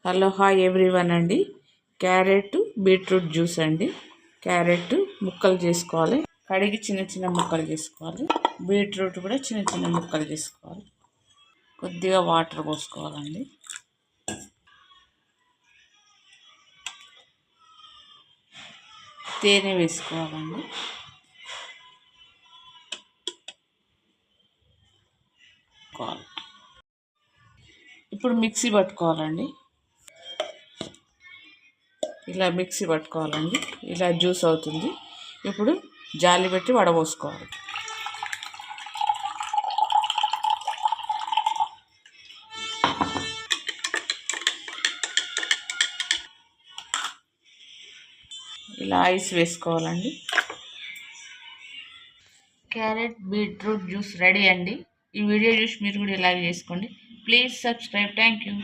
Hello hi everyone అండి. Carrot beetroot juice అండి. Carrot ముక్కలు చేసుకోవాలి, కడిగి చిన్న చిన్న ముక్కలు చేసుకోవాలి. బీట్రూట్ కూడా చిన్న చిన్న ముక్కలు చేసుకోవాలి. కొద్దిగా వాటర్ పోసుకోవాలండి. తేనె వేసుకోవాలండి. ఇప్పుడు మిక్సీ పట్టుకోవాలండి. ఇలా మిక్సీ పట్టుకోవాలండి. ఇలా జ్యూస్ అవుతుంది. ఇప్పుడు జాలి పెట్టి వడపోసుకోవాలి. ఇలా ఐస్ వేసుకోవాలండి. క్యారెట్ బీట్రూట్ జ్యూస్ రెడీ అండి. ఈ వీడియో చూసి మీరు కూడా ఇలాగే చేసుకోండి. Please subscribe. Thank you.